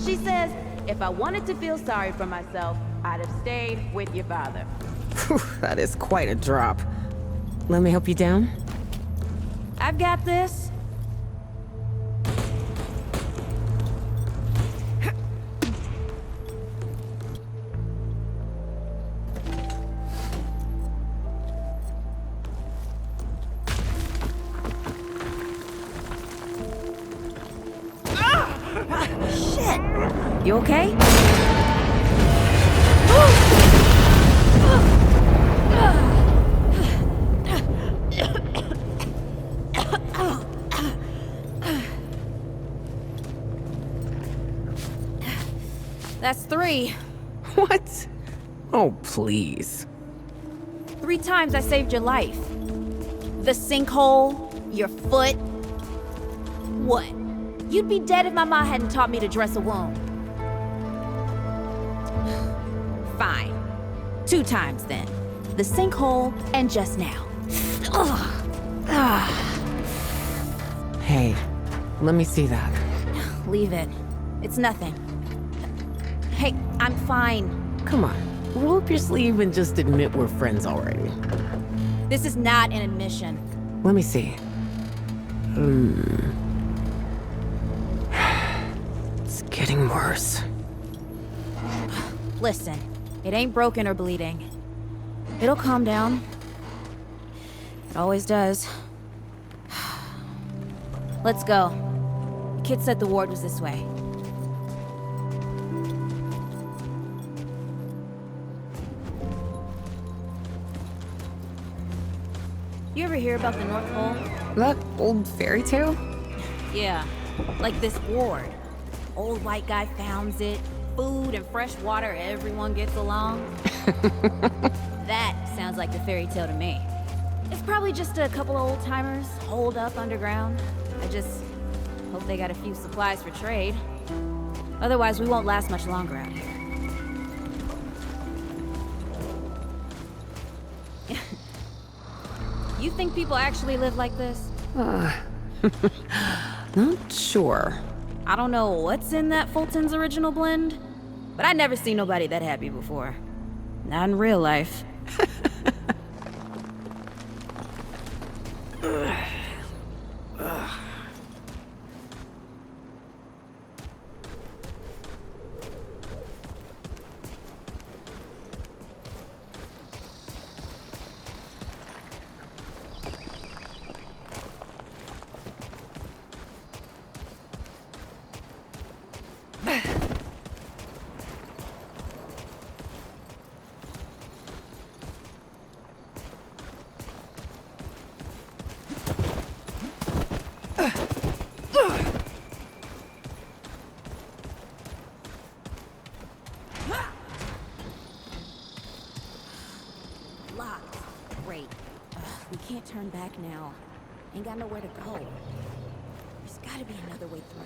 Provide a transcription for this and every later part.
She says, if I wanted to feel sorry for myself, I'd have stayed with your father. Whew, that is quite a drop. Let me help you down? I've got this. Shit! You okay? That's 3. What? Oh, please. 3 times I saved your life. The sinkhole, your foot. What? You'd be dead if my ma hadn't taught me to dress a wound. Fine. 2 times then. The sinkhole and just now. Hey, let me see that. Leave it. It's nothing. Hey, I'm fine. Come on, roll up your sleeve and just admit we're friends already. This is not an admission. Let me see. It's getting worse. Listen, it ain't broken or bleeding. It'll calm down. It always does. Let's go. The kid said the ward was this way. You ever hear about the North Pole? That old fairy tale? Yeah, like this ward. Old white guy founds it. Food and fresh water, everyone gets along. That sounds like the fairy tale to me. It's probably just a couple of old-timers holed up underground. I just hope they got a few supplies for trade. Otherwise, we won't last much longer out here. You think people actually live like this? Not sure. I don't know what's in that Fulton's original blend, but I'd never seen nobody that happy before. Not in real life. Locked. Great. We can't turn back now. Ain't got nowhere to go. There's gotta be another way through.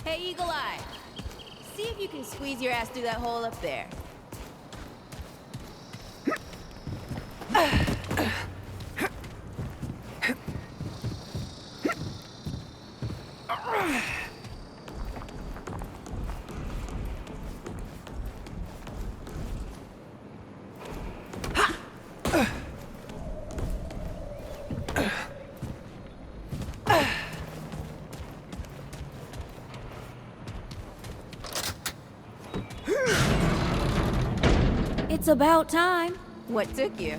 Hey, Eagle Eye. See if you can squeeze your ass through that hole up there. It's about time. What took you?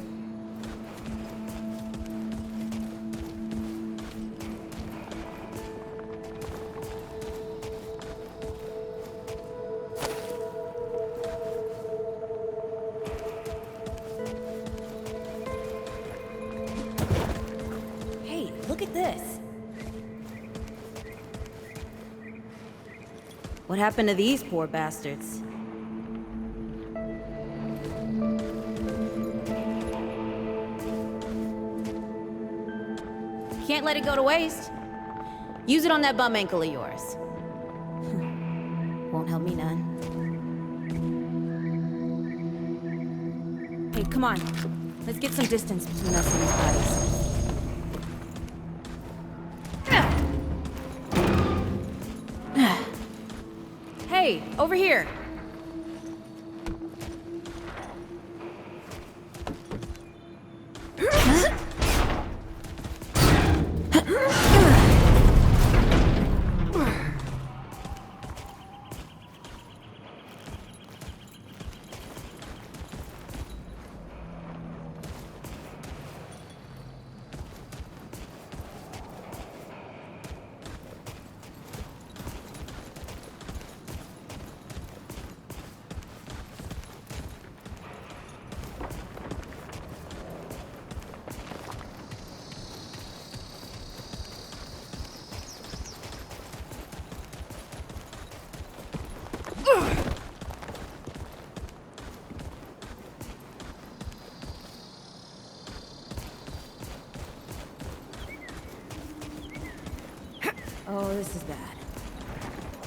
Hey, look at this. What happened to these poor bastards? Can't let it go to waste. Use it on that bum ankle of yours. Won't help me none. Hey, come on. Let's get some distance between us and these bodies. Hey, over here. Oh, this is bad.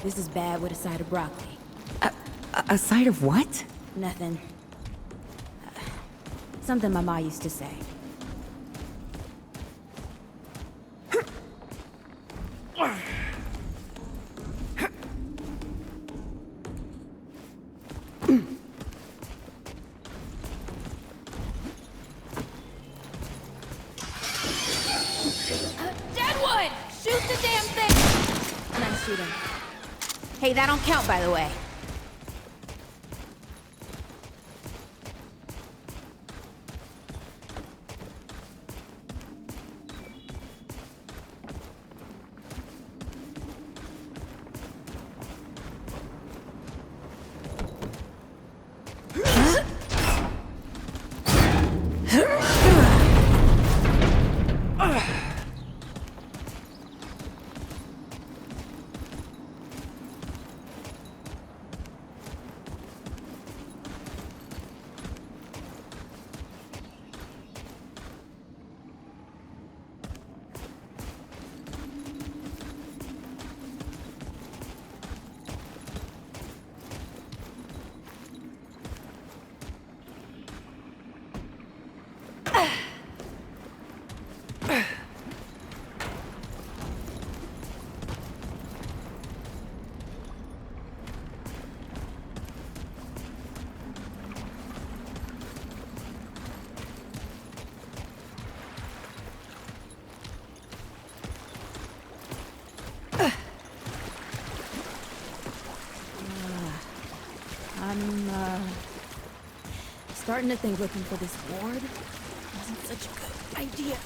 This is bad with a side of broccoli. A side of what? Nothing. Something my ma used to say. Deadwood! Shoot the damn thing! Nice shooting. Hey, that don't count, by the way. I'm starting to think looking for this ward wasn't such a good idea.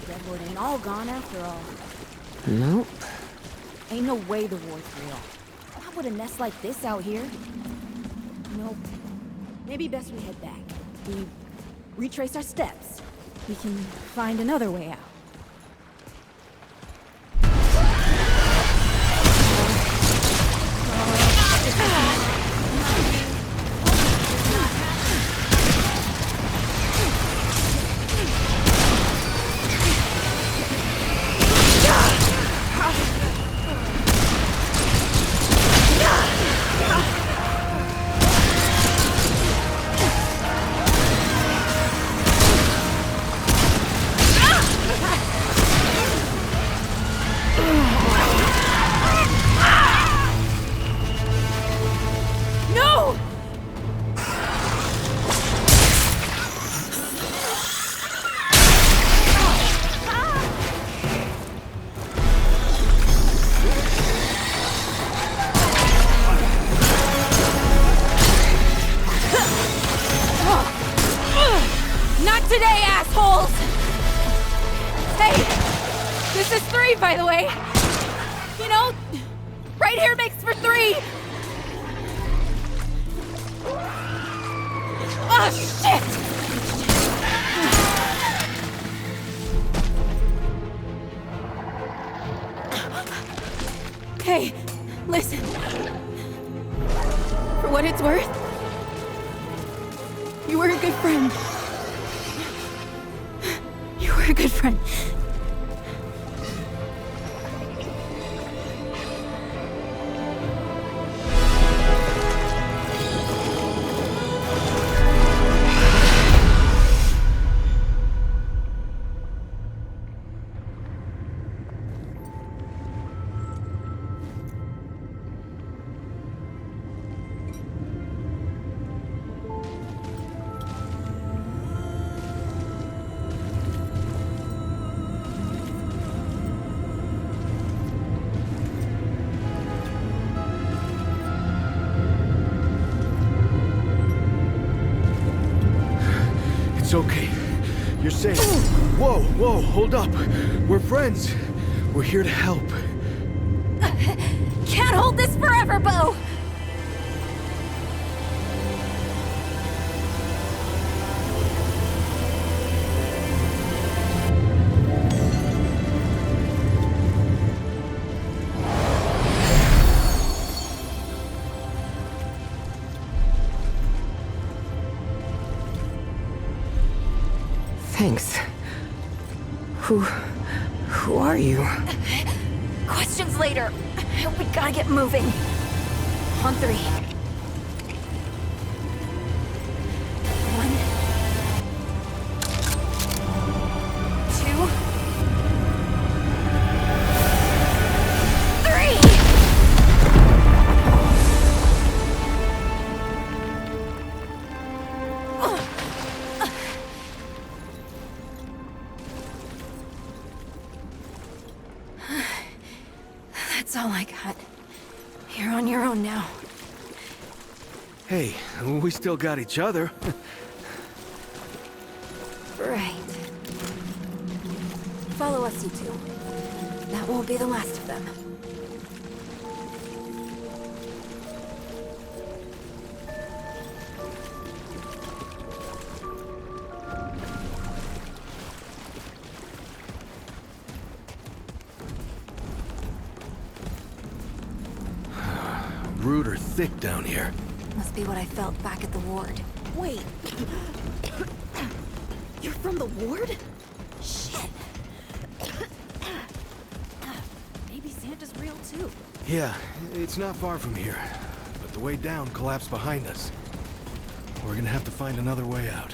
Deadwood ain't all gone after all. Nope. Ain't no way the ward's real. Not with a nest like this out here. Nope. Maybe best we head back. We retrace our steps. We can find another way out. Today, assholes! Hey, this is 3, by the way. You know, right here makes for 3. Oh, shit! Hey, listen. For what it's worth, You were a good friend. You were a good friend. It's okay. You're safe. Whoa, whoa, hold up. We're friends. We're here to help. Can't hold this forever, Bo! Thanks. Who are you? Questions later. We gotta get moving. On 3. 1, 2, 3! That's all I got. You're on your own now. Hey, we still got each other. Right. Follow us, you two. That won't be the last of them. Rude or thick down here. Must be what I felt back at the ward. Wait. You're from the ward? Shit. Maybe Santa's real too. Yeah, it's not far from here. But the way down collapsed behind us. We're gonna have to find another way out.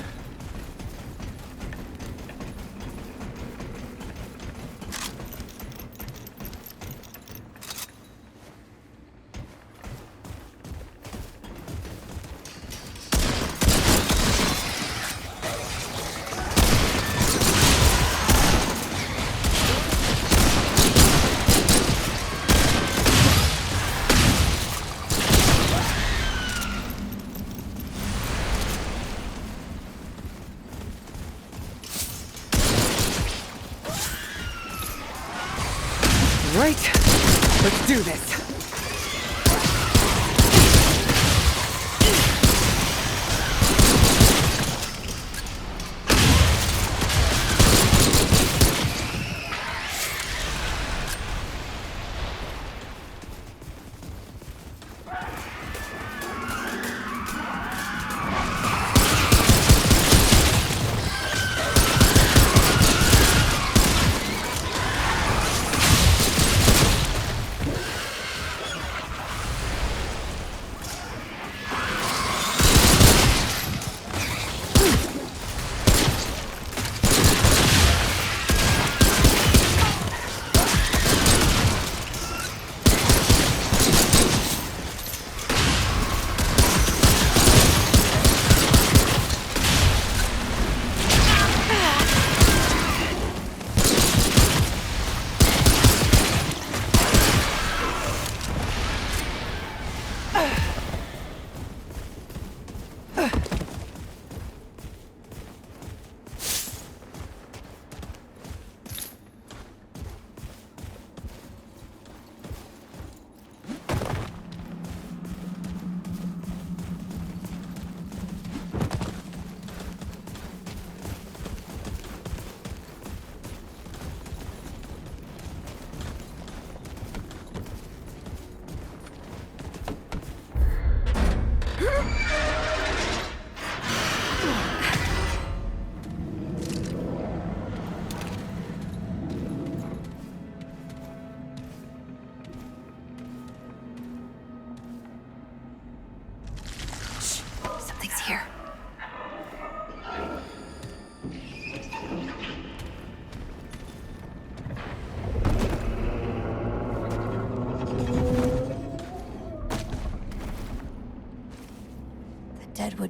Right? Let's do this.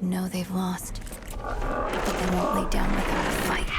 would know they've lost. But they won't lay down without a fight.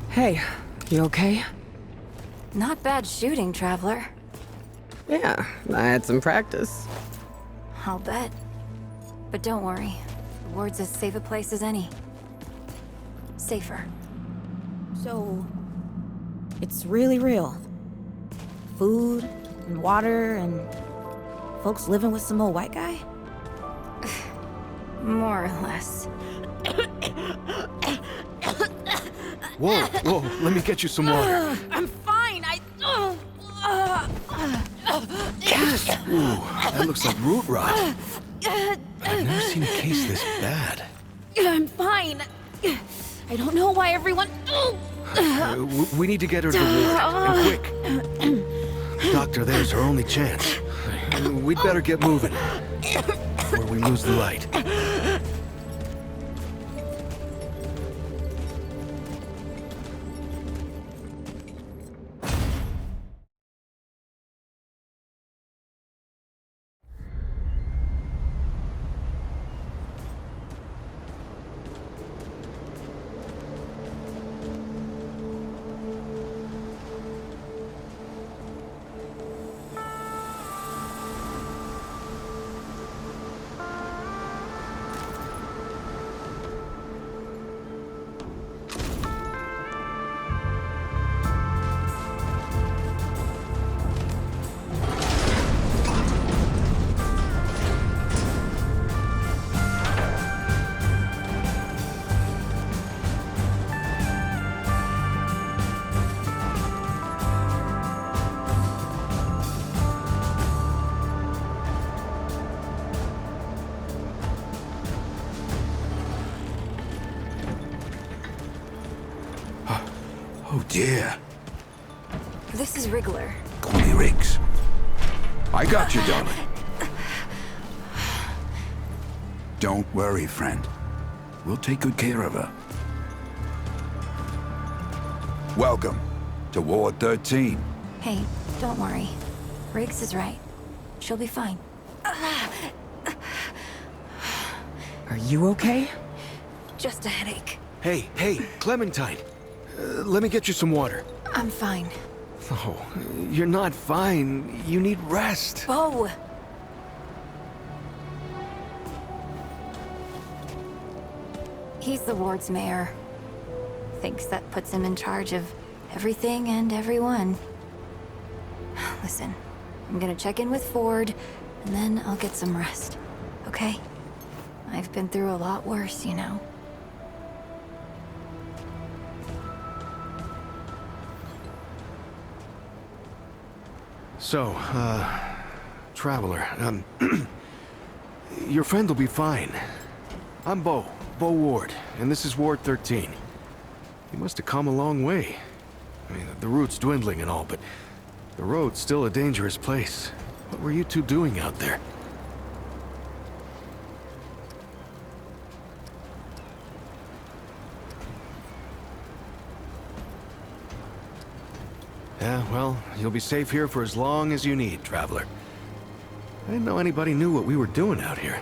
Hey, you okay? Not bad shooting, Traveler. Yeah, I had some practice. I'll bet. But don't worry. The ward's as safe a place as any. Safer. So, it's really real. Food and water and folks living with some old white guy? More or less. Whoa, whoa, let me get you some water. I'm fine. Ooh, that looks like root rot. I've never seen a case this bad. I'm fine. I don't know why everyone. We need to get her to the ward, and quick. Doctor, there's her only chance. We'd better get moving before we lose the light. Oh dear. This is Wriggler. Call me Riggs. I got you, darling. Don't worry, friend. We'll take good care of her. Welcome to Ward 13. Hey, don't worry. Riggs is right. She'll be fine. Are you okay? Just a headache. Hey, Clementine. Let me get you some water. I'm fine. Oh, you're not fine. You need rest. Bo! He's the ward's mayor. Thinks that puts him in charge of everything and everyone. Listen, I'm gonna check in with Ford, and then I'll get some rest. Okay? I've been through a lot worse, you know. So, Traveler, your friend will be fine. I'm Bo Ward, and this is Ward 13. You must have come a long way. I mean, the route's dwindling and all, but the road's still a dangerous place. What were you two doing out there? Yeah, well, you'll be safe here for as long as you need, traveler. I didn't know anybody knew what we were doing out here.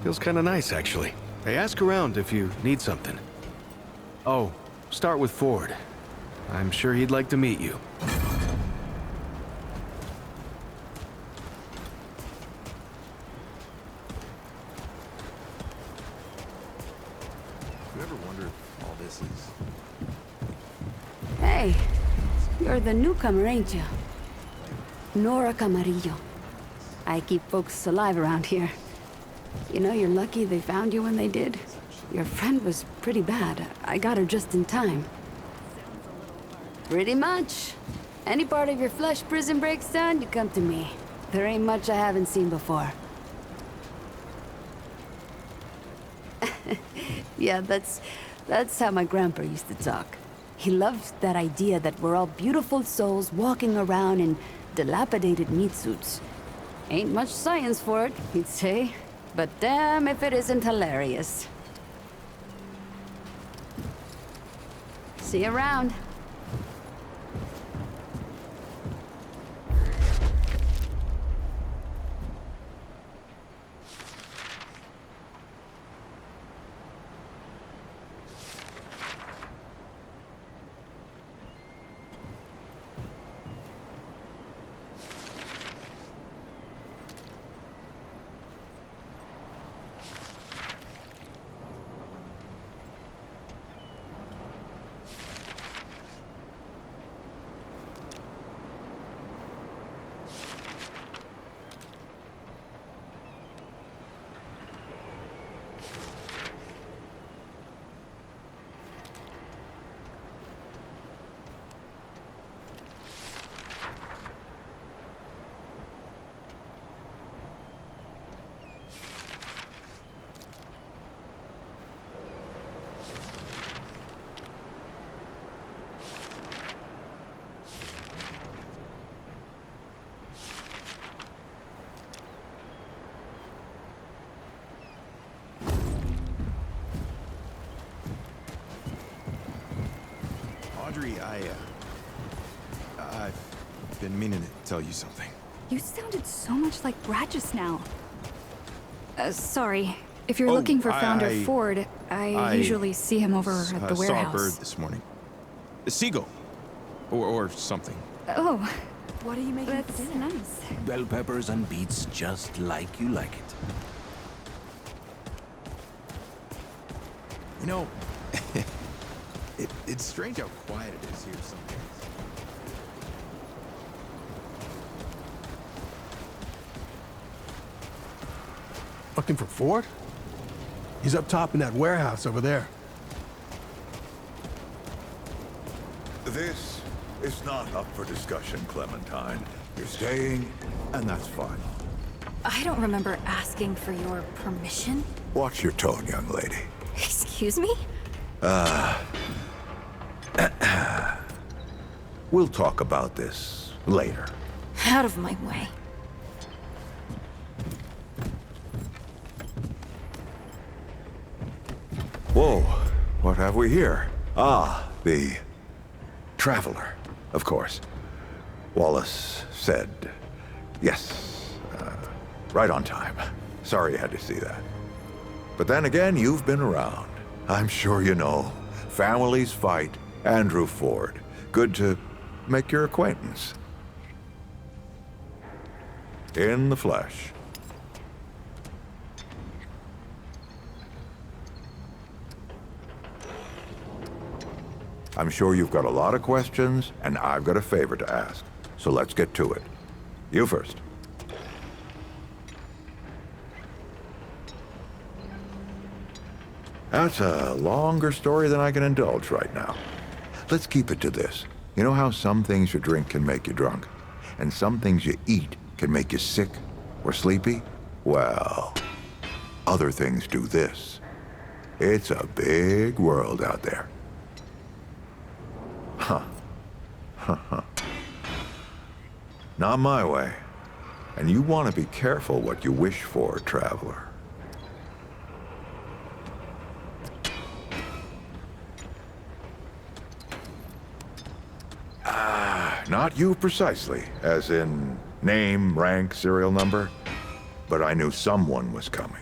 Feels kind of nice, actually. Hey, ask around if you need something. Oh, start with Ford. I'm sure he'd like to meet you. You ever wonder if all this is... Hey, you're the newcomer, ain't you? Nora Camarillo. I keep folks alive around here. You know, you're lucky they found you when they did. Your friend was pretty bad. I got her just in time. Pretty much. Any part of your flesh prison breaks down, you come to me. There ain't much I haven't seen before. Yeah, that's how my grandpa used to talk. He loved that idea that we're all beautiful souls walking around in dilapidated meat suits. Ain't much science for it, he'd say. But damn if it isn't hilarious. See you around. Audrey, I've been meaning to tell you something. You sounded so much like Brad just now. Sorry. If you're Oh, looking for Founder I- Ford, I usually see him over at the saw a warehouse. bird this morning. A seagull. Or something. Oh, What are you making for that's dinner? nice. Bell peppers and beets just like you like it. You know, it's strange how quiet it is here some days. Looking for Ford? He's up top in that warehouse over there. This is not up for discussion, Clementine. You're staying, and that's fine. I don't remember asking for your permission. Watch your tone, young lady. Excuse me? We'll talk about this later. Out of my way. Whoa, what have we here? Ah, the Traveler, of course. Wallace said yes, right on time. Sorry you had to see that. But then again, you've been around. I'm sure you know. Families fight. Andrew Ford. Good to make your acquaintance. In the flesh. I'm sure you've got a lot of questions, and I've got a favor to ask. So let's get to it. You first. That's a longer story than I can indulge right now. Let's keep it to this. You know how some things you drink can make you drunk, and some things you eat can make you sick or sleepy? Well, other things do this. It's a big world out there. Huh. Not my way. And you want to be careful what you wish for, traveler. Not you precisely, as in name, rank, serial number, but I knew someone was coming.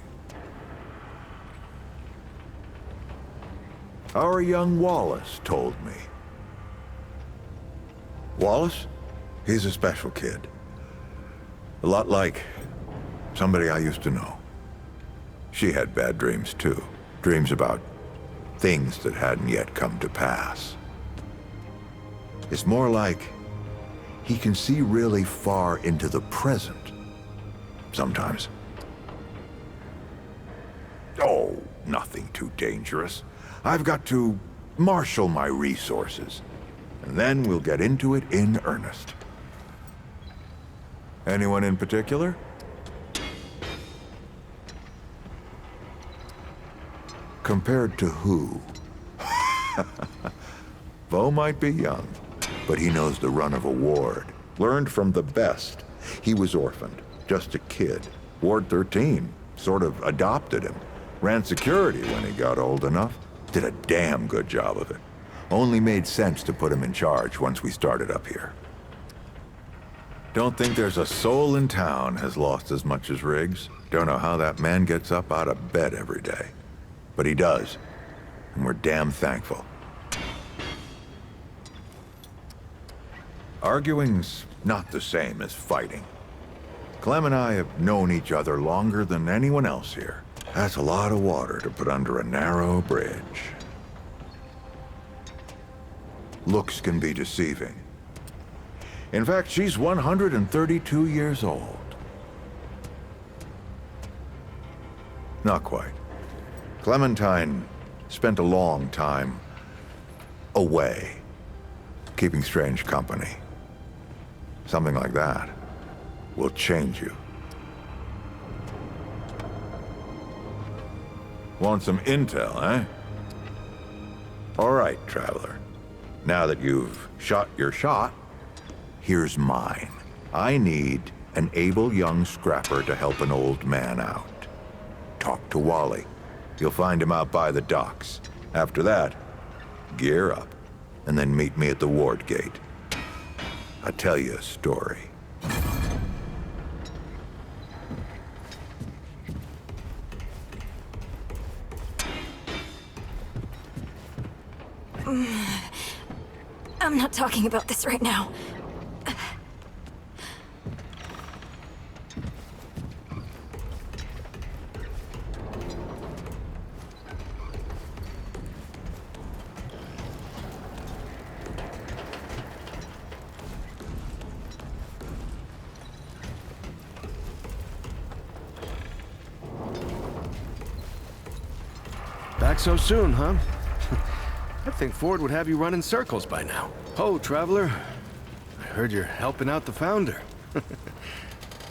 Our young Wallace told me. Wallace? He's a special kid. A lot like somebody I used to know. She had bad dreams too. Dreams about things that hadn't yet come to pass. It's more like he can see really far into the present. Sometimes. Oh, nothing too dangerous. I've got to marshal my resources, and then we'll get into it in earnest. Anyone in particular? Compared to who? Bo might be young, but he knows the run of a ward. Learned from the best. He was orphaned, just a kid. Ward 13 sort of adopted him. Ran security when he got old enough. Did a damn good job of it. Only made sense to put him in charge once we started up here. Don't think there's a soul in town has lost as much as Riggs. Don't know how that man gets up out of bed every day. But he does, and we're damn thankful. Arguing's not the same as fighting. Clem and I have known each other longer than anyone else here. That's a lot of water to put under a narrow bridge. Looks can be deceiving. In fact, she's 132 years old. Not quite. Clementine spent a long time away, keeping strange company. Something like that will change you. Want some intel, eh? All right, Traveler. Now that you've shot your shot, here's mine. I need an able young scrapper to help an old man out. Talk to Wally. You'll find him out by the docks. After that, gear up, and then meet me at the ward gate. I'll tell you a story. I'm not talking about this right now. Back so soon, huh? I think Ford would have you run in circles by now. Oh, Traveler. I heard you're helping out the Founder.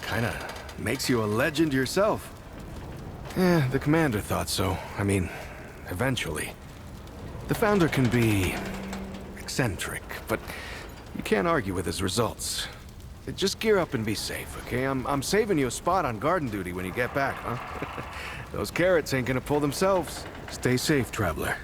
Kinda makes you a legend yourself. The Commander thought so. I mean, eventually. The Founder can be eccentric, but you can't argue with his results. Just gear up and be safe, okay? I'm saving you a spot on garden duty when you get back, huh? Those carrots ain't gonna pull themselves. Stay safe, Traveler.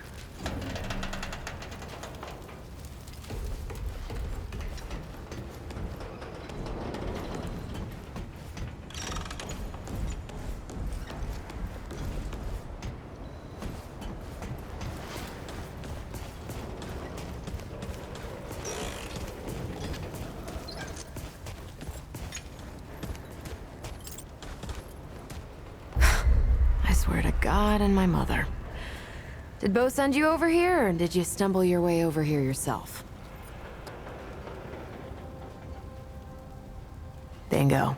I swear to God and my mother. Did Bo send you over here, or did you stumble your way over here yourself? Bingo.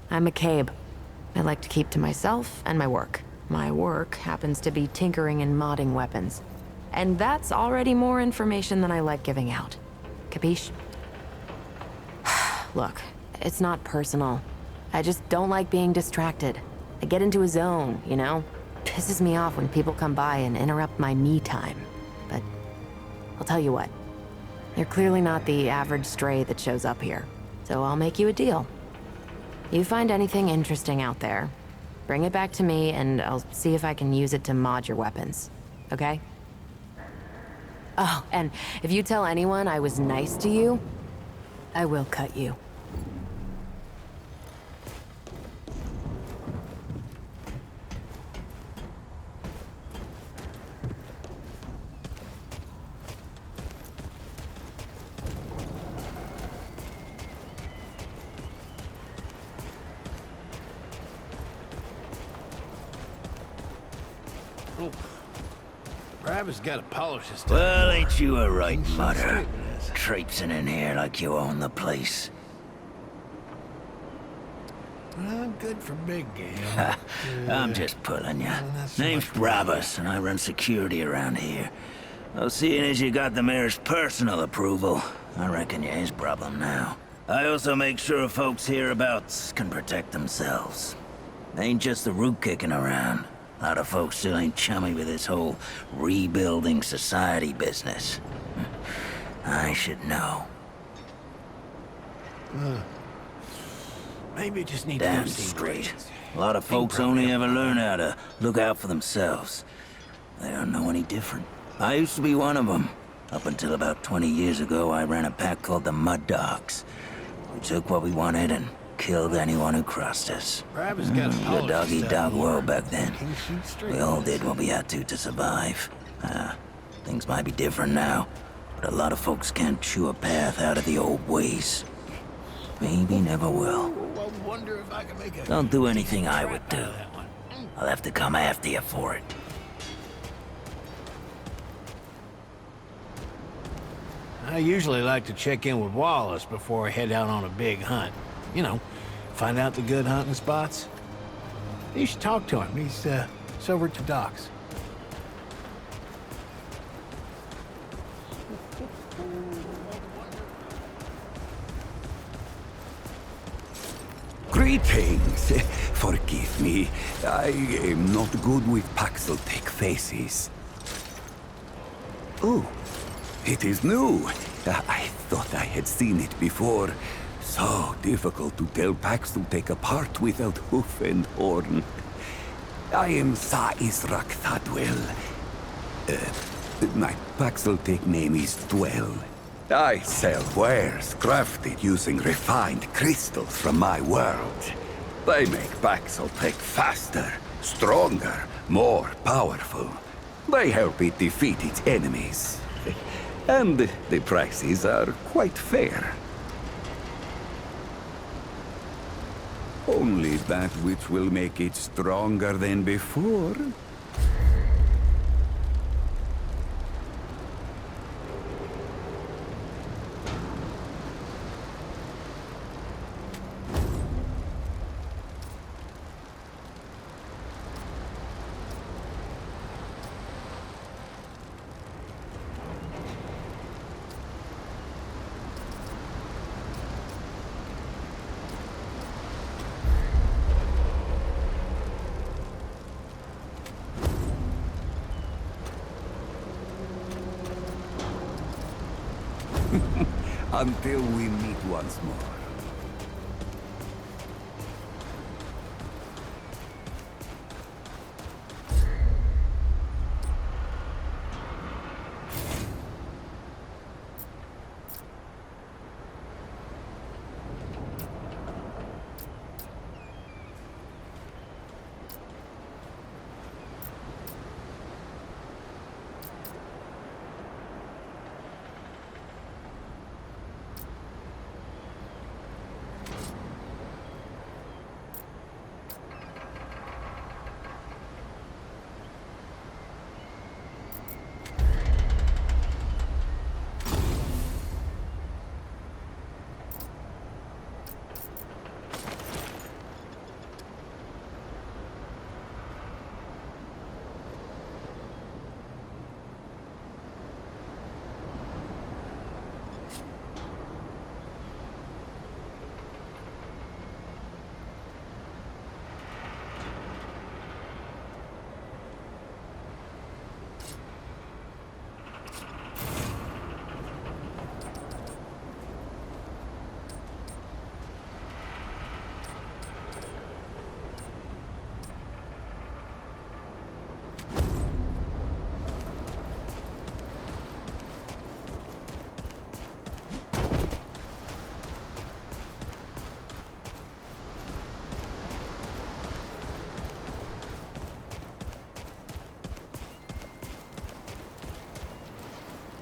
I'm McCabe. I like to keep to myself and my work. My work happens to be tinkering and modding weapons. And that's already more information than I like giving out. Capiche? Look, it's not personal. I just don't like being distracted. I get into a zone, you know? Pisses me off when people come by and interrupt my me time. But I'll tell you what. You're clearly not the average stray that shows up here. So I'll make you a deal. You find anything interesting out there, bring it back to me and I'll see if I can use it to mod your weapons. Okay? Oh, and if you tell anyone I was nice to you, I will cut you. Oh. Brabus got to polish his Well, ain't you a right mutter? Traipsing in here like you own the place. I'm good for big game. I'm just pulling ya. Name's Brabus, and I run security around here. Well, seeing as you got the mayor's personal approval, I reckon you're his problem now. I also make sure folks hereabouts can protect themselves. Ain't just the root kicking around. A lot of folks still ain't chummy with this whole rebuilding society business. I should know. Maybe you just need Damn to go see straight. Graves. A lot of folks only ever learn how to look out for themselves. They don't know any different. I used to be one of them. Up until about 20 years ago, I ran a pack called the Mud Dogs. We took what we wanted and killed anyone who crossed us. Brabus got to polish The dog-eat-dog world back then. Can shoot straight. We all did what we had to survive. Things might be different now, but a lot of folks can't chew a path out of the old ways. Maybe never will. I wonder if I can make a Don't do anything I would do. out of that one. I'll have to come after you for it. I usually like to check in with Wallace before I head out on a big hunt. You know, find out the good hunting spots. You should talk to him. He's over at the docks. Greetings. Forgive me. I am not good with Paxel-Tech faces. Oh, it is new. I thought I had seen it before. So difficult to tell Paxel-Tech apart without hoof and horn. I am Sa Israk Thadwell. My Paxel-Tech name is Dwell. I sell wares crafted using refined crystals from my world. They make Paxel-Tech faster, stronger, more powerful. They help it defeat its enemies. And the prices are quite fair. Only that which will make it stronger than before. Until we meet once more.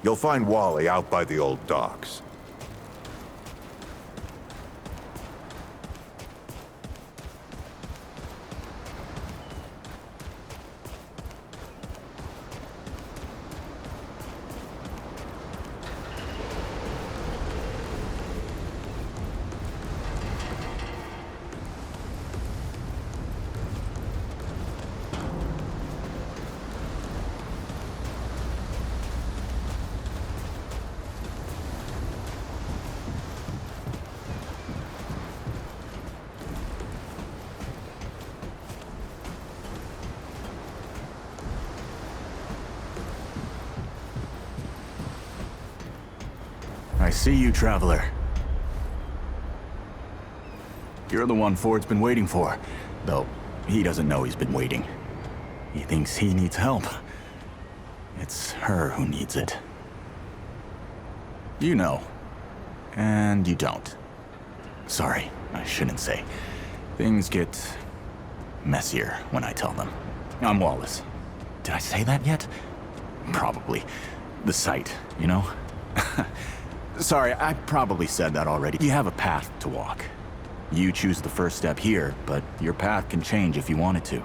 You'll find Wally out by the old docks. I see you, Traveler. You're the one Ford's been waiting for. Though, he doesn't know he's been waiting. He thinks he needs help. It's her who needs it. You know. And you don't. Sorry, I shouldn't say. Things get messier when I tell them. I'm Wallace. Did I say that yet? Probably. The site, you know? Sorry, I probably said that already. You have a path to walk. You choose the first step here, but your path can change if you wanted to.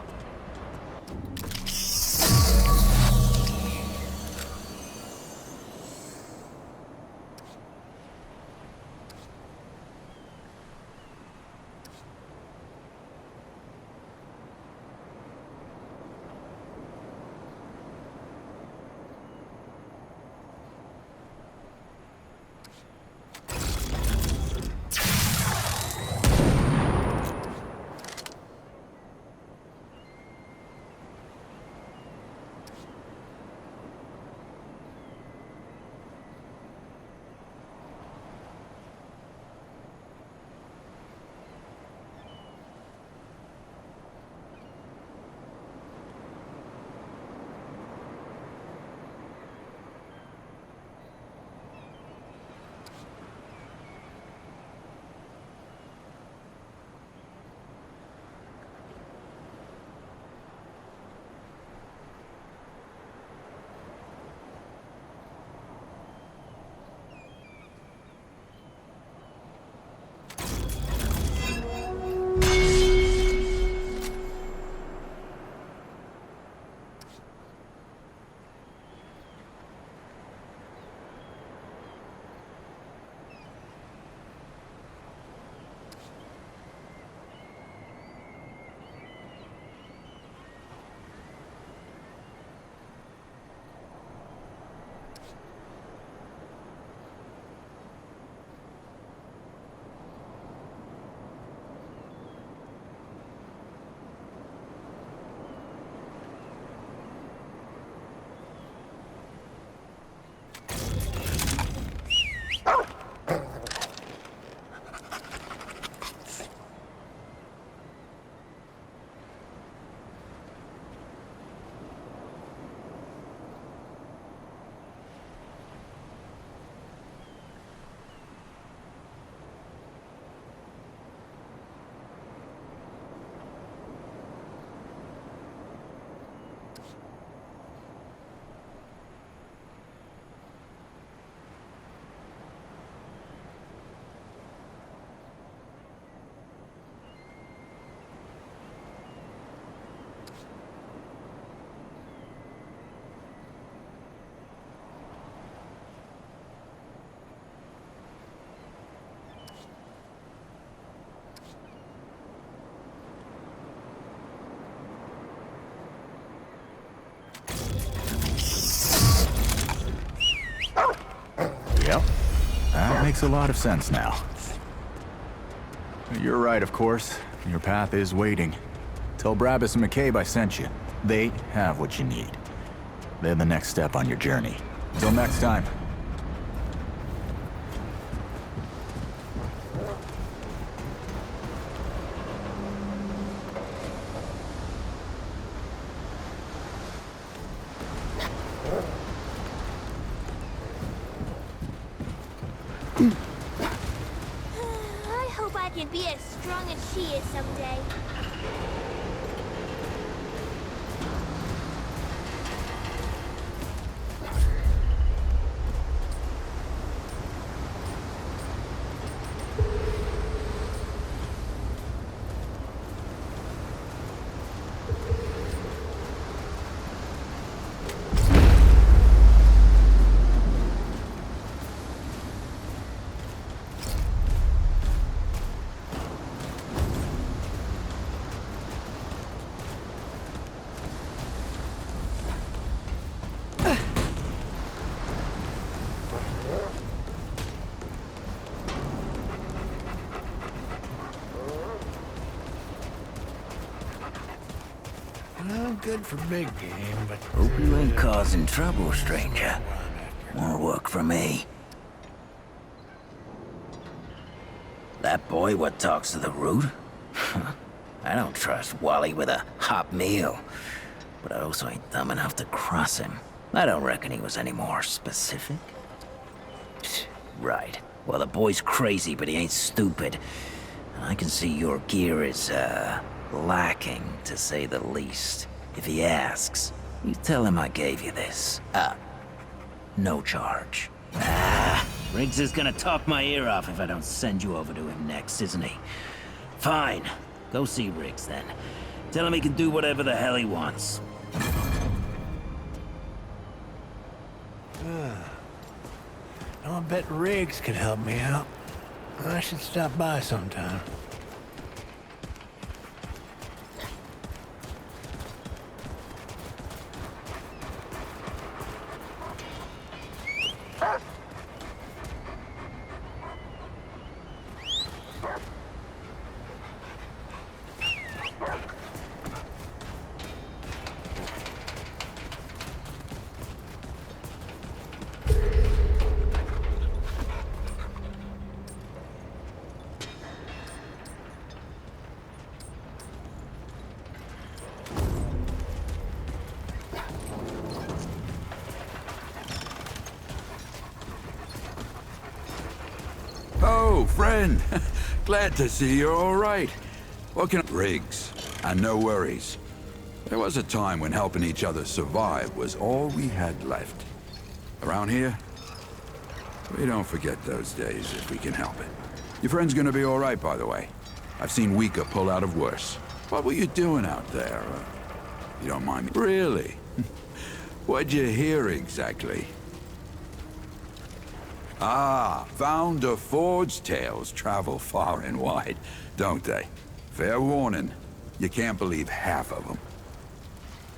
Yep. That makes a lot of sense now. You're right, of course. Your path is waiting. Tell Brabus and McCabe I sent you. They have what you need. They're the next step on your journey. Till next time. I hope I can be as strong as she is someday. good for big game, but... Hope you ain't causing trouble, stranger. More work for me. That boy what talks to the root? I don't trust Wally with a hot meal. But I also ain't dumb enough to cross him. I don't reckon he was any more specific. Right. Well, the boy's crazy, but he ain't stupid. And I can see your gear is, lacking, to say the least. If he asks, you tell him I gave you this. No charge. Riggs is gonna talk my ear off if I don't send you over to him next, isn't he? Fine. Go see Riggs, then. Tell him he can do whatever the hell he wants. I'll bet Riggs could help me out. I should stop by sometime. Oh, friend. Glad to see you're all right. What can... Riggs, and no worries. There was a time when helping each other survive was all we had left. Around here, we don't forget those days if we can help it. Your friend's gonna be all right, by the way. I've seen weaker pull out of worse. What were you doing out there? You don't mind me? Really? What'd you hear exactly? Founder Ford's tales travel far and wide, don't they? Fair warning, you can't believe half of them.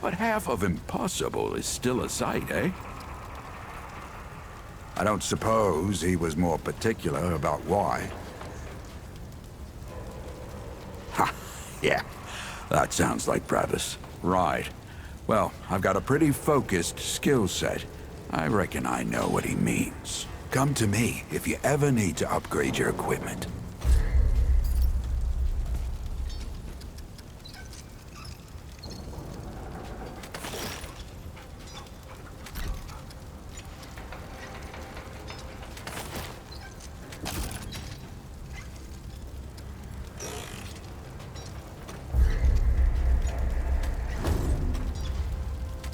But half of impossible is still a sight, eh? I don't suppose he was more particular about why. Ha! Yeah, that sounds like Travis. Right. Well, I've got a pretty focused skill set. I reckon I know what he means. Come to me if you ever need to upgrade your equipment.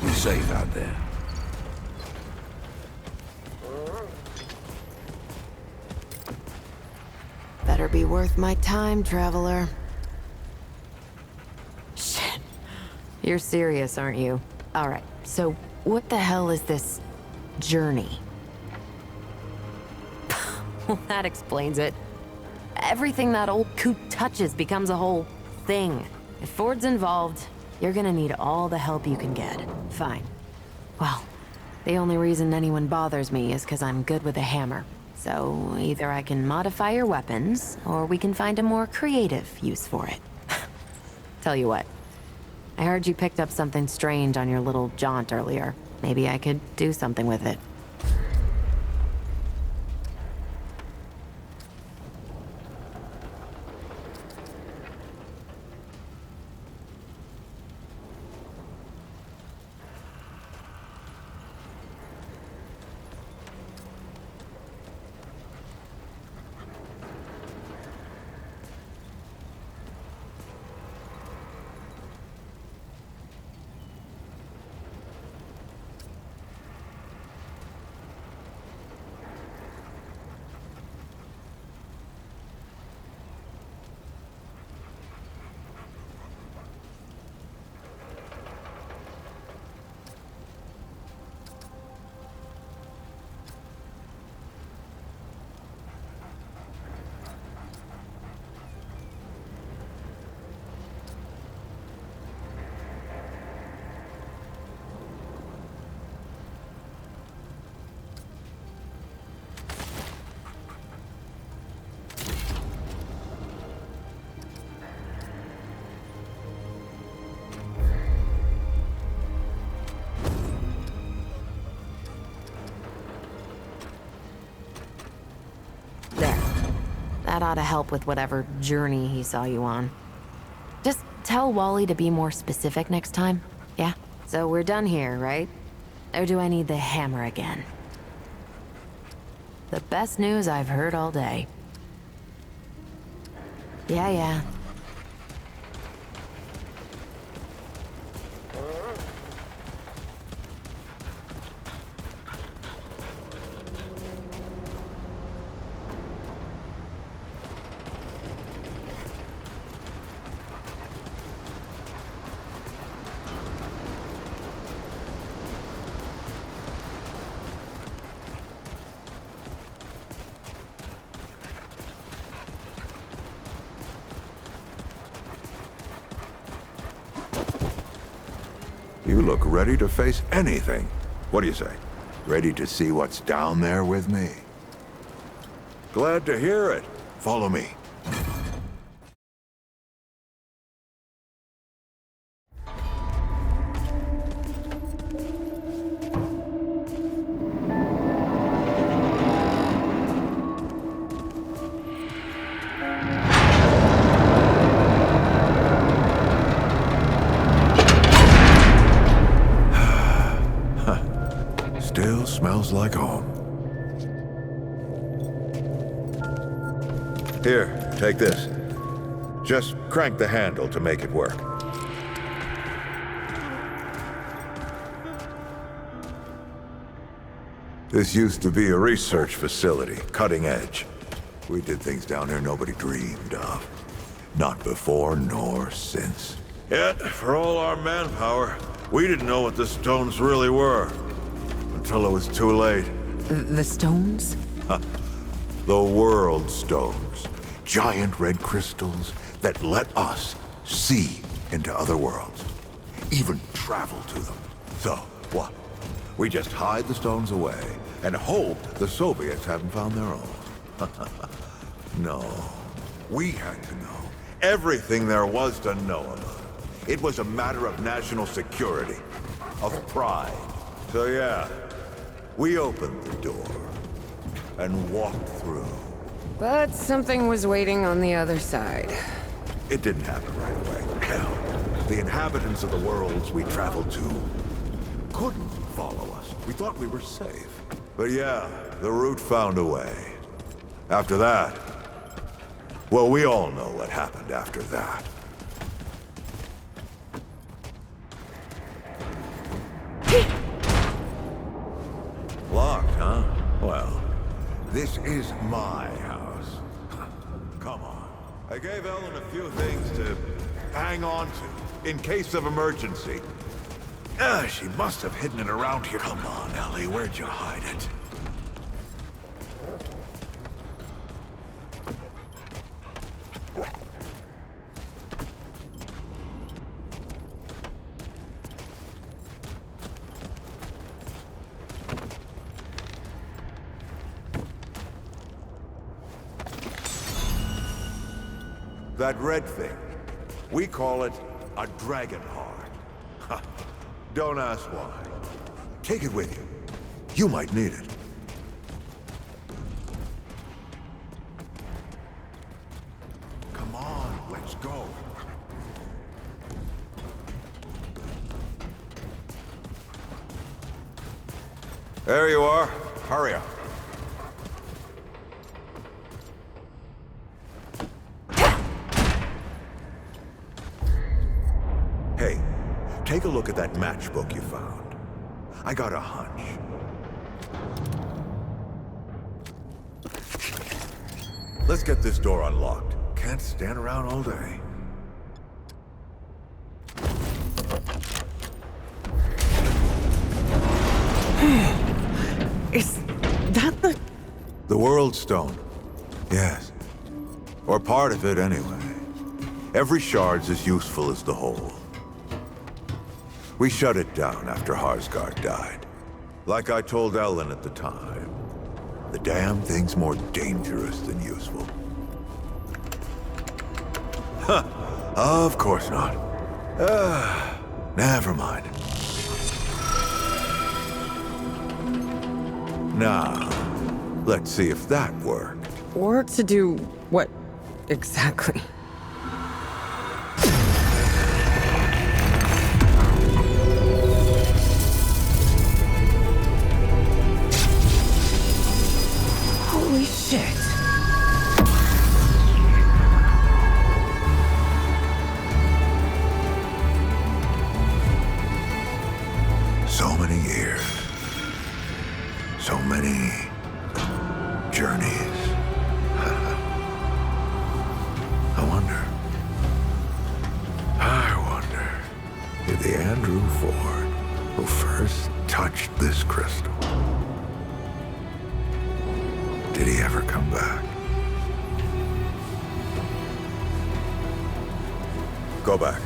You're safe out there. Better be worth my time, traveler. Shit. You're serious, aren't you? Alright, so what the hell is this journey? Well, that explains it. Everything that old coot touches becomes a whole thing. If Ford's involved, you're gonna need all the help you can get. Fine. Well, the only reason anyone bothers me is because I'm good with a hammer. So either I can modify your weapons, or we can find a more creative use for it. Tell you what, I heard you picked up something strange on your little jaunt earlier. Maybe I could do something with it. That ought to help with whatever journey he saw you on. Just tell Wally to be more specific next time, yeah? So we're done here, right? Or do I need the hammer again? The best news I've heard all day. Yeah. You look ready to face anything. What do you say? Ready to see what's down there with me? Glad to hear it. Follow me. Still smells like home. Here, take this. Just crank the handle to make it work. This used to be a research facility, cutting edge. We did things down here nobody dreamed of. Not before nor since. Yet, for all our manpower, we didn't know what the stones really were. Until it was too late. The stones? The world stones. Giant red crystals that let us see into other worlds. Even travel to them. So, what? We just hide the stones away and hope the Soviets haven't found their own. No. We had to know everything there was to know about it. It was a matter of national security. Of pride. So yeah. We opened the door and walked through. But something was waiting on the other side. It didn't happen right away. Hell, the inhabitants of the worlds we traveled to couldn't follow us. We thought we were safe. But yeah, the route found a way. After that, well, we all know what happened after that. Locked, huh? Well, this is my house. Come on. I gave Ellen a few things to hang on to, in case of emergency. She must have hidden it around here. Come on, Ellie, where'd you hide it? That red thing, we call it a dragon heart. Don't ask why. Take it with you. You might need it. Come on, let's go. There you are. Hurry up. Hey, take a look at that matchbook you found. I got a hunch. Let's get this door unlocked. Can't stand around all day. Is that the World Stone? Yes. Or part of it, anyway. Every shard's as useful as the whole. We shut it down after Harsgard died. Like I told Ellen at the time, the damn thing's more dangerous than useful. Huh. Of course not. Never mind. Now, let's see if that worked. Or to do What exactly? Holy shit! So many years. So many journeys. I wonder if the Andrew Ford who first touched this crystal, did he ever come back? Go back.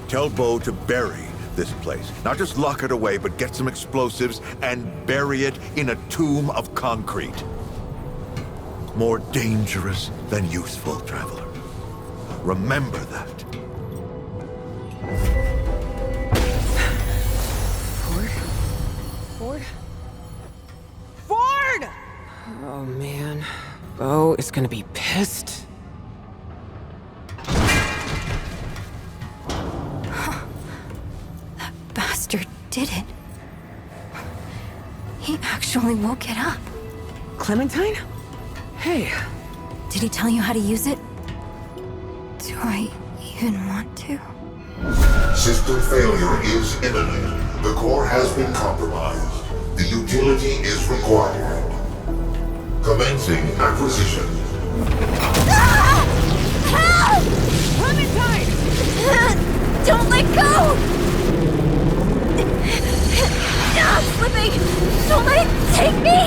Tell Bo to bury this place. Not just lock it away, but get some explosives and bury it in a tomb of concrete. More dangerous than useful, traveler. Remember that. Ford? Ford! Oh man. Bo is gonna be pissed. That bastard did it. He actually woke it up. Clementine? Hey. Did he tell you how to use it? Do I even want to? System failure is imminent. The core has been compromised. The utility is required. Commencing acquisition. Ah! Help! Clementine! Don't let go! I'm slipping! Don't let it take me!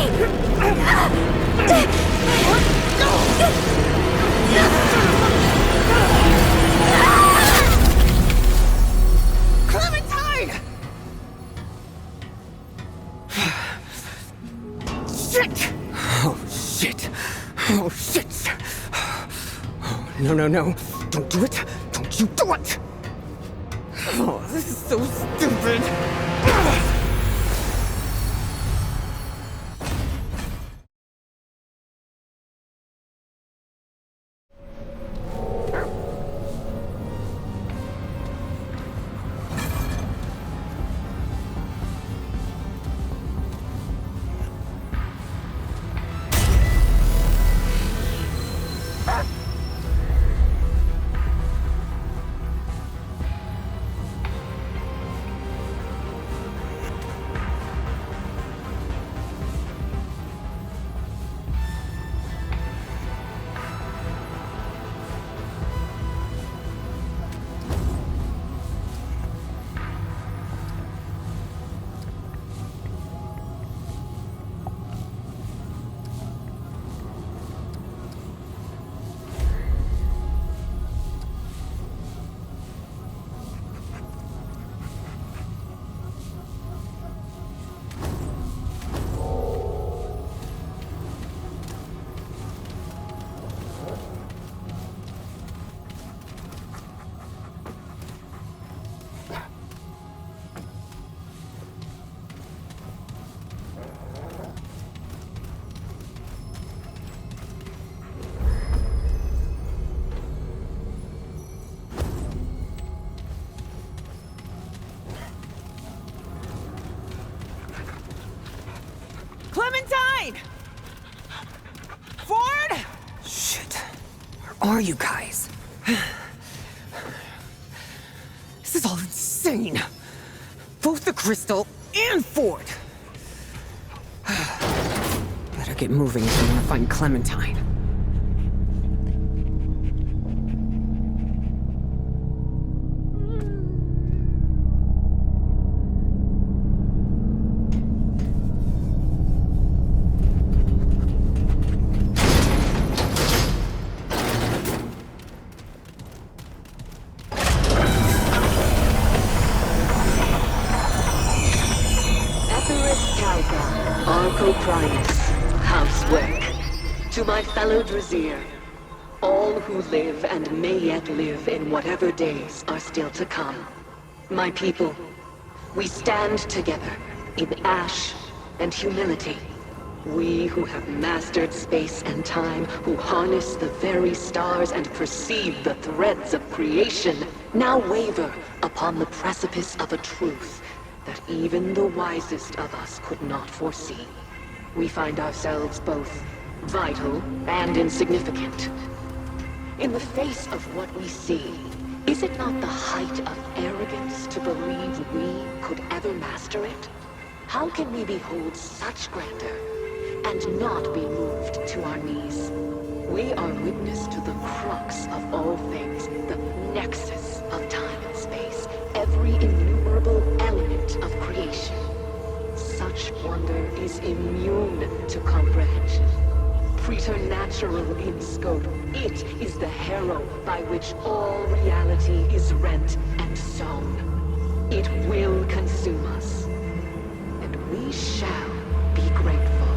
Clementine! Shit! Oh, shit. Oh, shit. Oh, no. Don't do it. Don't you do it! Oh, this is so stupid. Clementine! Ford? Shit. Where are you guys? This is all insane. Both the crystal and Ford. Better get moving if I want to find Clementine. To my fellow Drazir, all who live and may yet live in whatever days are still to come. My people, we stand together in ash and humility. We who have mastered space and time, who harness the very stars and perceive the threads of creation, now waver upon the precipice of a truth that even the wisest of us could not foresee. We find ourselves both vital and insignificant. In the face of what we see, is it not the height of arrogance to believe we could ever master it? How can we behold such grandeur and not be moved to our knees? We are witness to the crux of all things, the nexus of time and space, every innumerable element of creation. Such wonder is immune to comprehension. Preternatural in scope, it is the harrow by which all reality is rent and sown. It will consume us, and we shall be grateful.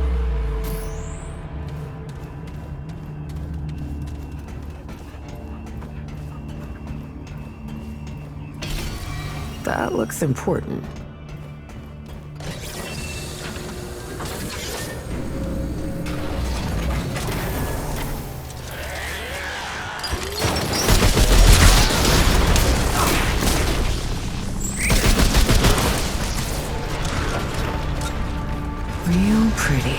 That looks important. Real pretty.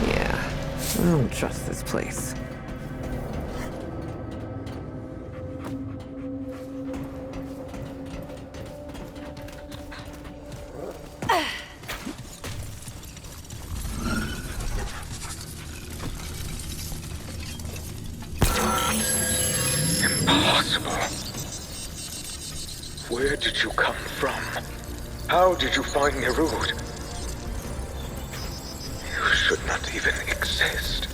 Yeah, I don't trust this place. Impossible. Where did you come from? How did you find Nerud? You should not even exist.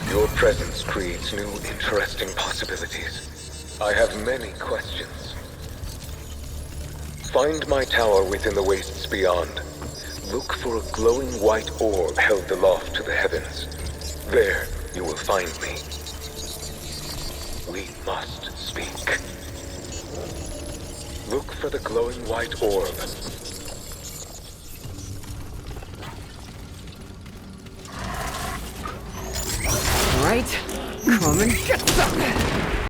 Your presence creates new, interesting possibilities. I have many questions. Find my tower within the wastes beyond. Look for a glowing white orb held aloft to the heavens. There, you will find me. We must speak. Look for the glowing white orb. Right? Come and get some!